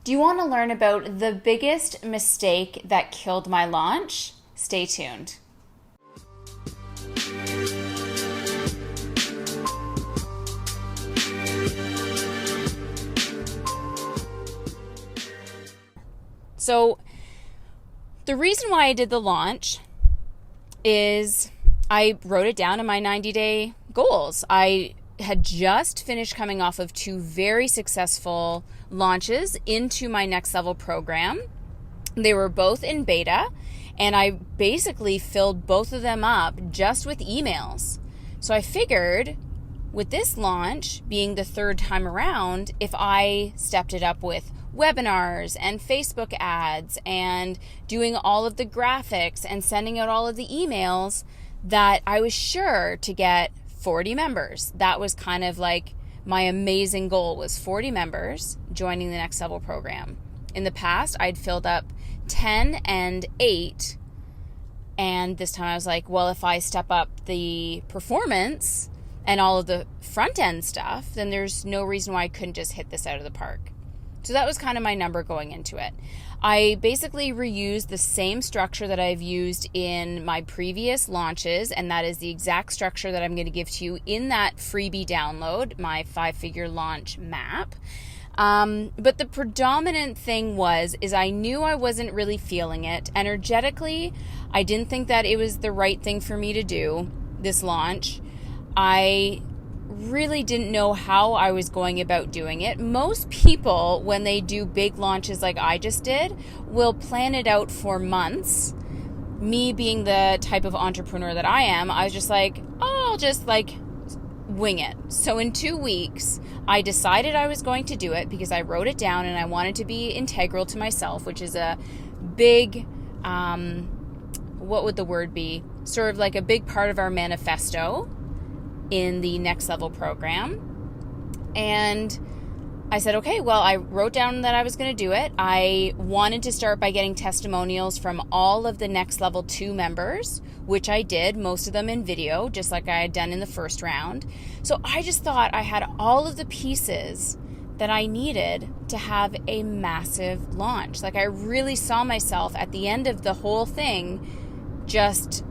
Do you want to learn about the biggest mistake that killed my launch? Stay tuned. So the reason why I did the launch is I wrote it down in my 90-day goals. I had just finished coming off of 2 very successful launches into my next level program. They were both in beta, and I basically filled both of them up just with emails. So I figured with this launch being the 3rd time around, if I stepped it up with webinars and Facebook ads and doing all of the graphics and sending out all of the emails, that I was sure to get 40 members. That was kind of like my amazing goal, was 40 members joining the next level program. In the past, I'd filled up 10 and 8. And this time I was like, well, if I step up the performance and all of the front end stuff, then there's no reason why I couldn't just hit this out of the park. So that was kind of my number going into it. I basically reused the same structure that I've used in my previous launches, and that is the exact structure that I'm going to give to you in that freebie download, my 5-figure launch map. But the predominant thing is I knew I wasn't really feeling it. Energetically, I didn't think that it was the right thing for me to do, this launch. I really didn't know how I was going about doing it. Most people, when they do big launches like I just did, will plan it out for months. Me being the type of entrepreneur that I am, I was just like, oh, I'll just wing it. So in 2 weeks, I decided I was going to do it because I wrote it down and I wanted to be integral to myself, which is a big, what would the word be? Sort of like a big part of our manifesto in the next level program. And I said, okay, well, I wrote down that I was going to do it. I wanted to start by getting testimonials from all of the next level 2 members, which I did, most of them in video, just like I had done in the first round. So I just thought I had all of the pieces that I needed to have a massive launch. Like, I really saw myself at the end of the whole thing just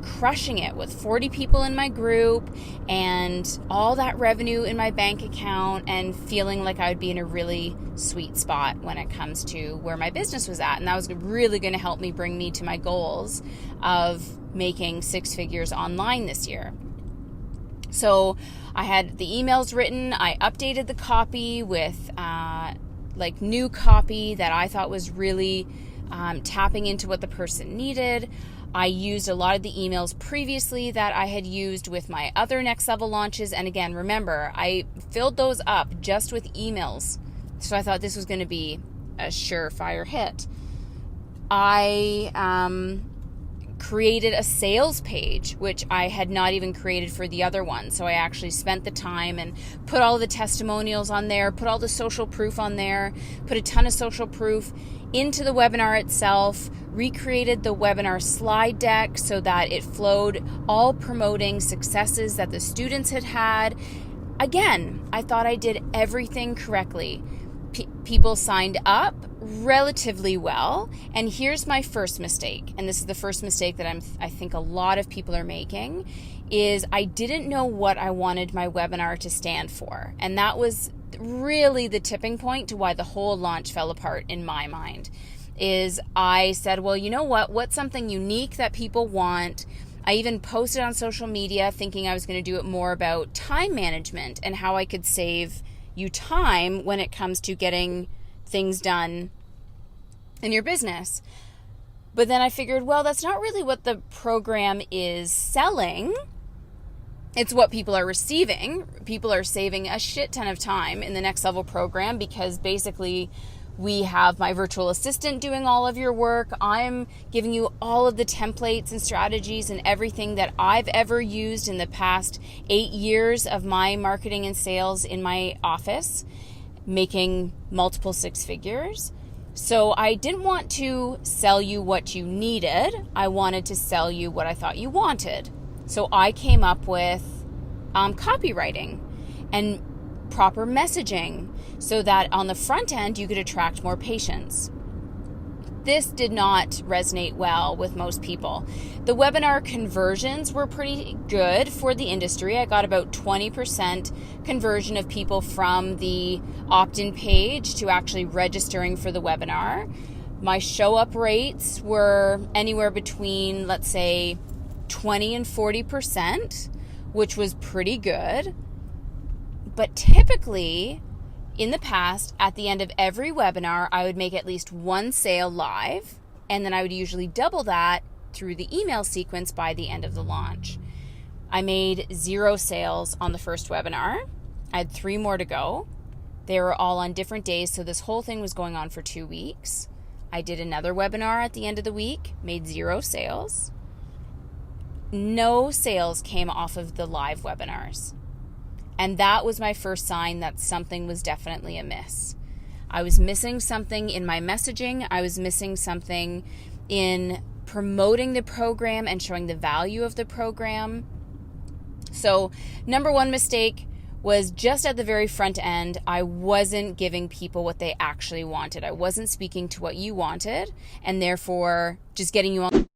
crushing it with 40 people in my group and all that revenue in my bank account, and feeling like I would be in a really sweet spot when it comes to where my business was at. And that was really going to help me bring me to my goals of making 6 figures online this year. So I had the emails written. I updated the copy with new copy that I thought was really tapping into what the person needed. I used a lot of the emails previously that I had used with my other next level launches. And again, remember, I filled those up just with emails. So I thought this was going to be a surefire hit. I created a sales page, which I had not even created for the other one. So I actually spent the time and put all the testimonials on there, put all the social proof on there, put a ton of social proof into the webinar itself, recreated the webinar slide deck so that it flowed all promoting successes that the students had had. Again, I thought I did everything correctly. People signed up relatively well. And here's my first mistake. And this is the first mistake that I think a lot of people are making, is I didn't know what I wanted my webinar to stand for. And that was really the tipping point to why the whole launch fell apart in my mind. Is I said, well, you know what? What's something unique that people want? I even posted on social media thinking I was going to do it more about time management and how I could save you time when it comes to getting things done in your business. But then I figured, well, that's not really what the program is selling. It's what people are receiving. People are saving a shit ton of time in the next level program because basically we have my virtual assistant doing all of your work. I'm giving you all of the templates and strategies and everything that I've ever used in the past 8 years of my marketing and sales in my office, making multiple 6 figures. So I didn't want to sell you what you needed. I wanted to sell you what I thought you wanted. So I came up with copywriting. And proper messaging so that on the front end you could attract more patients. This did not resonate well with most people. The webinar conversions were pretty good for the industry. I got about 20% conversion of people from the opt-in page to actually registering for the webinar. My show-up rates were anywhere between, let's say, 20 and 40%, which was pretty good. But typically, in the past, at the end of every webinar, I would make at least one sale live, and then I would usually double that through the email sequence by the end of the launch. I made 0 sales on the first webinar. I had 3 more to go. They were all on different days, so this whole thing was going on for 2 weeks. I did another webinar at the end of the week, made 0 sales. No sales came off of the live webinars. And that was my first sign that something was definitely amiss. I was missing something in my messaging. I was missing something in promoting the program and showing the value of the program. So, number 1 mistake was just at the very front end, I wasn't giving people what they actually wanted. I wasn't speaking to what you wanted, and therefore just getting you on